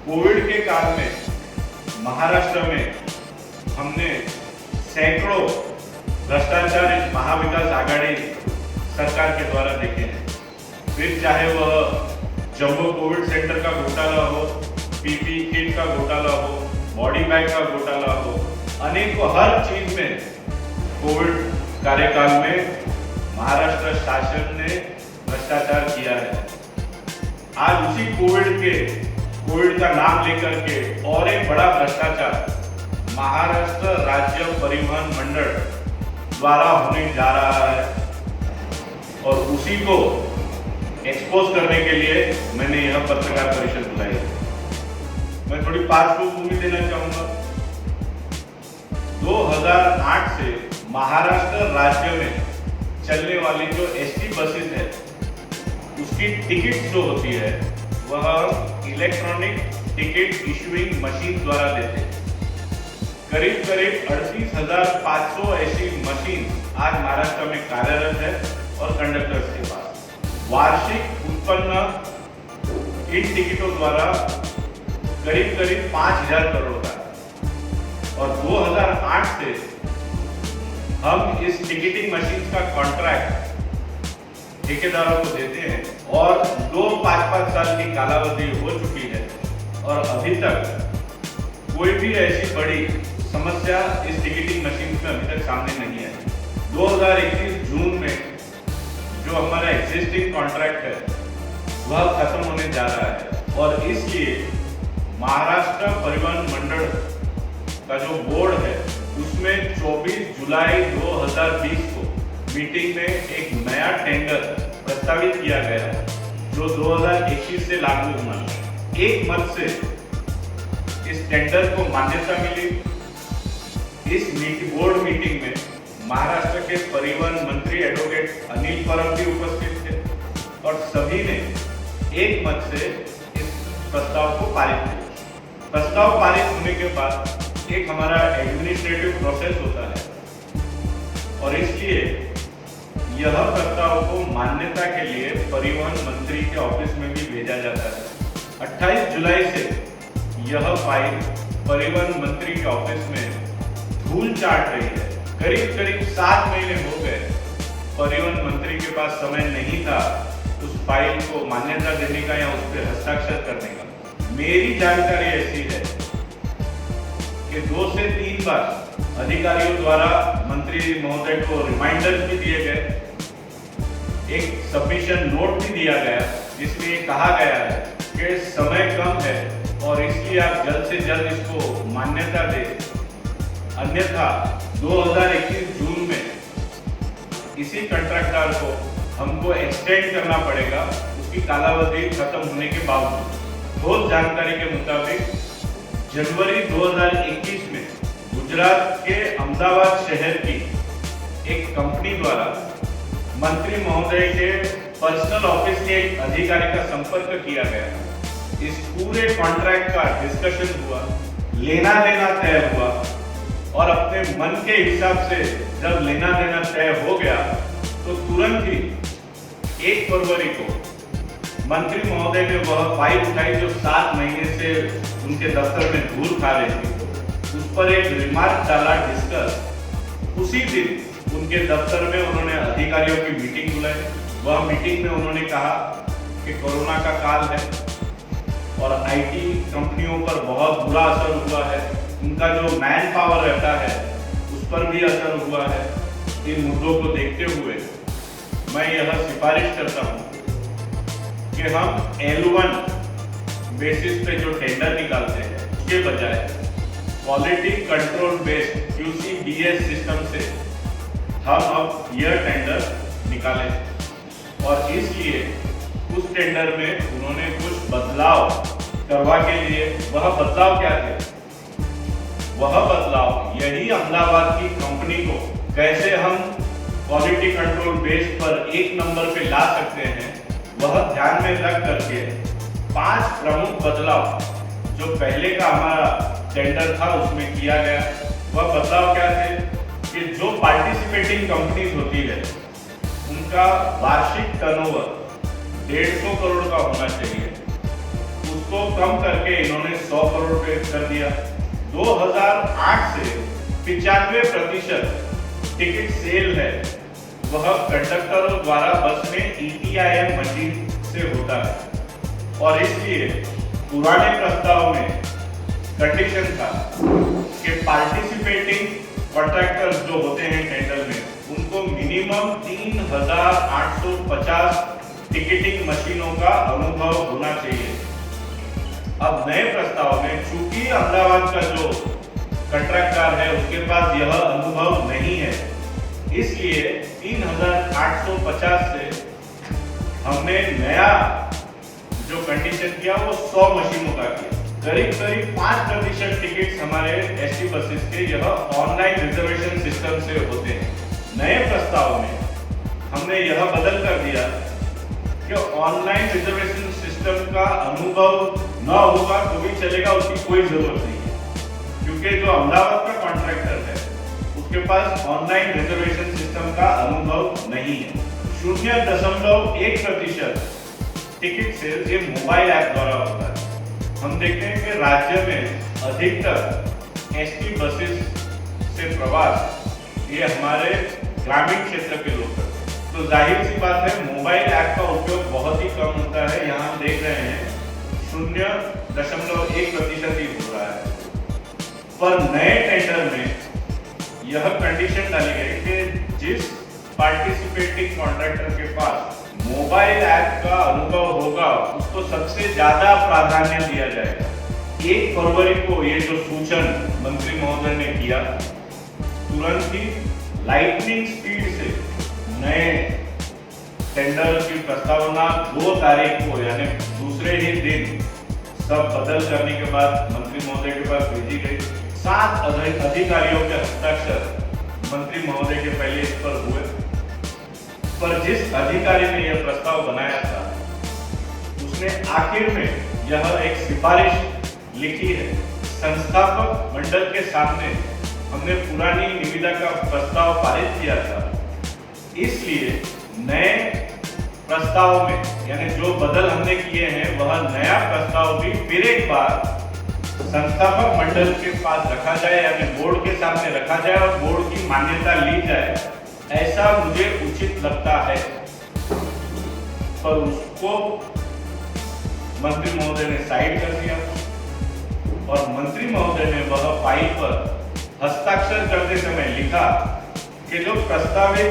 Covid के काल में महाराष्ट्र में हमने सैकड़ों भ्रष्टाचार महाविकास आघाड़ी सरकार के द्वारा देखे हैं। फिर चाहे वह जम्बो कोविड सेंटर का घोटाला हो, पीपी किट का घोटाला हो, बॉडी बैग का घोटाला हो, अनेकों हर चीज में कोविड कार्यकाल में महाराष्ट्र शासन ने भ्रष्टाचार किया है। आज उसी कोविड का नाम लेकर के और एक बड़ा भ्रष्टाचार महाराष्ट्र राज्य परिवहन मंडल द्वारा होने जा रहा है और उसी को एक्सपोज करने के लिए मैंने यह पत्रकार परिषद बुलाई है। मैं थोड़ी पार्श्वभूमि देना चाहूंगा। 2008 से महाराष्ट्र राज्य में चलने वाली जो एसटी बसेस है उसकी टिकट जो होती है वह इलेक्ट्रॉनिक टिकट इशूइंग मशीन द्वारा देते हैं। करीब 38,500 ऐसी मशीन आज महाराष्ट्र में कार्यरत है और कंडक्टर्स के पास वार्षिक उत्पन्न इन टिकटों द्वारा करीब 5,000 करोड़ का और 2008 से हम इस टिकटिंग मशीन का कॉन्ट्रैक्ट ठेकेदारों को देते हैं और 5-5 साल की कालावधि हो चुकी है और अभी तक कोई भी ऐसी बड़ी समस्या इस टिकटिंग मशीन में अभी तक सामने नहीं है। 2021 जून में जो हमारा एग्जिस्टिंग कॉन्ट्रैक्ट है वह खत्म होने जा रहा है और इसलिए महाराष्ट्र परिवहन मंडल का जो बोर्ड है उसमें 24 जुलाई 2020 को मीटिंग में एक नया टेंडर प्रस्तावित किया गया जो 2021 से लागू होना। एक मत से इस टेंडर को मान्यता मिली। इस बोर्ड मीटिंग में महाराष्ट्र के परिवहन मंत्री एडवोकेट अनिल परब भी उपस्थित थे और सभी ने एक मत से इस प्रस्ताव को पारित किया। प्रस्ताव पारित होने के बाद एक हमारा एडमिनिस्ट्रेटिव प्रोसेस होता है और इसलिए यह प्रस्ताव को मान्यता के लिए परिवहन मंत्री के ऑफिस में भी भेजा जाता है। 28 जुलाई से यह फाइल परिवहन मंत्री के ऑफिस में धूल चाट रही है। करीब 7 महीने हो गए। परिवहन मंत्री के पास समय नहीं था उस फाइल को मान्यता देने का या उस पर हस्ताक्षर करने का। मेरी जानकारी ऐसी है कि 2 से 3 बार अधिकारियों द्वारा मंत्री महोदय को रिमाइंडर भी दिए गए, एक सबमिशन नोट भी दिया गया जिसमें कहा गया है कि समय कम है और इसलिए आप जल्द से जल्द इसको मान्यता दें, अन्यथा 2021 जून में इसी कंट्रैक्टर को हमको एक्सटेंड करना पड़ेगा उसकी कालावधि खत्म होने के बावजूद। ठोस जानकारी के मुताबिक जनवरी 2021 में गुजरात के अहमदाबाद शहर की एक कंपनी द्वारा मंत्री महोदय के पर्सनल ऑफिस के एक अधिकारी का संपर्क किया गया। इस पूरे कॉन्ट्रैक्ट का डिस्कशन हुआ, लेना देना तय हुआ और अपने मन के हिसाब से जब लेना देना तय हो गया तो तुरंत ही 1 फरवरी को मंत्री महोदय ने वह फाइल उठाई जो 7 महीने से उनके दफ्तर में धूल खा रही थी, उस पर एक रिमार्क डाला डिस्कस। उसी दिन उनके दफ्तर में उन्होंने अधिकारियों की मीटिंग बुलाई। वह मीटिंग में उन्होंने कहा कि कोरोना का काल है और आईटी कंपनियों पर बहुत बुरा असर हुआ है, उनका जो मैन पावर रहता है उस पर भी असर हुआ है। इन मुद्दों को देखते हुए मैं यह सिफारिश करता हूँ कि हम L1 बेसिस पे जो टेंडर निकालते हैं उसके बजाय quality control based QCBS system से हम अब यह टेंडर निकालें और इसलिए उस टेंडर में उन्होंने कुछ बदलाव करवा के लिए। वह बदलाव क्या थे? वह बदलाव यही अहमदाबाद की कंपनी को कैसे हम क्वालिटी कंट्रोल बेस पर 1 नंबर पे ला सकते हैं वह ध्यान में रख करके 5 प्रमुख बदलाव जो पहले का हमारा टेंडर था उसमें किया गया। वह बदलाव क्या थे कि जो पार्टिसिपेटिंग कंपनीज होती है उनका वार्षिक टर्नओवर 150 करोड़ का होना चाहिए, उसको कम करके इन्होंने 100 करोड़ पे कर दिया। 2008 से 95% टिकट सेल है वह कंडक्टरों द्वारा बस में ETIM मशीन से होता है और इसलिए पुराने प्रस्ताव में कंडीशन था कि पार्टिसिपेटिंग कॉन्ट्रैक्टर्स जो होते हैं टेंडर में उनको मिनिमम 3,850 टिकटिंग मशीनों का अनुभव होना चाहिए। अब नए प्रस्ताव में चूंकि अहमदाबाद का जो कंट्रैक्टर है उसके पास यह अनुभव नहीं है, इसलिए 3,850 से हमने नया जो कंडीशन किया वो 100 मशीनों का किया। करीब 5% टिकट्स हमारे एसटी बसेस के यह ऑनलाइन रिजर्वेशन सिस्टम से होते हैं। नए प्रस्ताव में हमने यह बदल कर दिया कि ऑनलाइन रिजर्वेशन सिस्टम का अनुभव न होगा तो भी चलेगा, उसकी कोई जरूरत नहीं है, क्योंकि जो अहमदाबाद का कॉन्ट्रैक्टर है उसके पास ऑनलाइन रिजर्वेशन सिस्टम का अनुभव नहीं है। 0.1% टिकट सेल्स ये मोबाइल ऐप द्वारा होता है। हम देखते हैं कि राज्य में अधिकतर एसटी बसेस से प्रवास ये हमारे ग्रामीण क्षेत्र के लोग करते हैं, तो जाहिर सी बात है मोबाइल ऐप का उपयोग बहुत ही कम होता है। यहाँ हम देख रहे हैं 0.1% ही हो रहा है। पर नए टेंडर में यह कंडीशन डाली गई कि जिस पार्टिसिपेटिंग कॉन्ट्रैक्टर के पास मोबाइल ऐप का अनुभव होगा उसको सबसे ज्यादा प्राधान्य दिया जाएगा। 1 फरवरी को ये जो सूचन मंत्री महोदय ने किया, तुरंत ही लाइटनिंग स्पीड से नए टेंडर की प्रस्तावना 2 तारीख को यानी दूसरे ही दिन सब बदल करने के बाद मंत्री महोदय के पास भेजी गई। 7 अधिकारियों के हस्ताक्षर मंत्री महोदय के पहले इस पर हुए, पर जिस अधिकारी ने यह प्रस्ताव बनाया था उसने आखिर में यह एक सिफारिश लिखी है। संस्थापक मंडल के सामने हमने पुरानी निविदा का प्रस्ताव पारित किया था, इसलिए नए प्रस्ताव में यानी जो बदल हमने किए हैं वह नया प्रस्ताव भी फिर एक बार संस्थापक मंडल के पास रखा जाए यानी बोर्ड के सामने रखा जाए और बोर्ड की मान्यता ली जाए, ऐसा मुझे उचित लगता है। पर उसको मंत्री महोदय ने साइड कर दिया और मंत्री महोदय ने वह फाइल पर हस्ताक्षर करते समय लिखा कि जो प्रस्तावित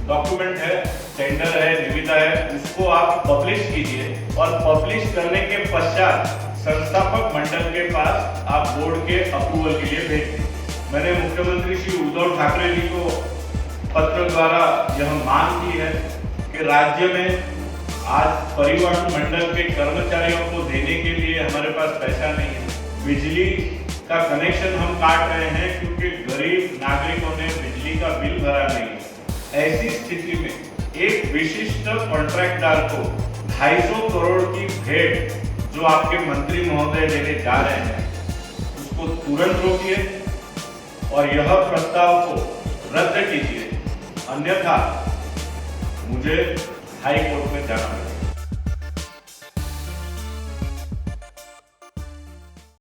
डॉक्यूमेंट है, टेंडर है, निविदा है, उसको आप पब्लिश कीजिए और पब्लिश करने के पश्चात संस्थापक मंडल के पास आप बोर्ड के अप्रूवल के लिए भेज दें। मैंने मुख्यमंत्री श्री उद्धव ठाकरे जी को पत्र द्वारा यह मांग की है कि राज्य में आज परिवहन मंडल के कर्मचारियों को देने के लिए हमारे पास पैसा नहीं है। बिजली का कनेक्शन हम काट रहे हैं क्योंकि गरीब नागरिकों ने बिजली का बिल भरा नहीं है। ऐसी स्थिति में एक विशिष्ट कॉन्ट्रैक्टदार को 250 करोड़ की भेंट जो आपके मंत्री महोदय देने जा रहे हैं उसको तुरंत रोकिए और यह प्रस्ताव को रद्द कीजिए, अन्यथा मुझे हाई कोर्ट में जाना पड़ेगा।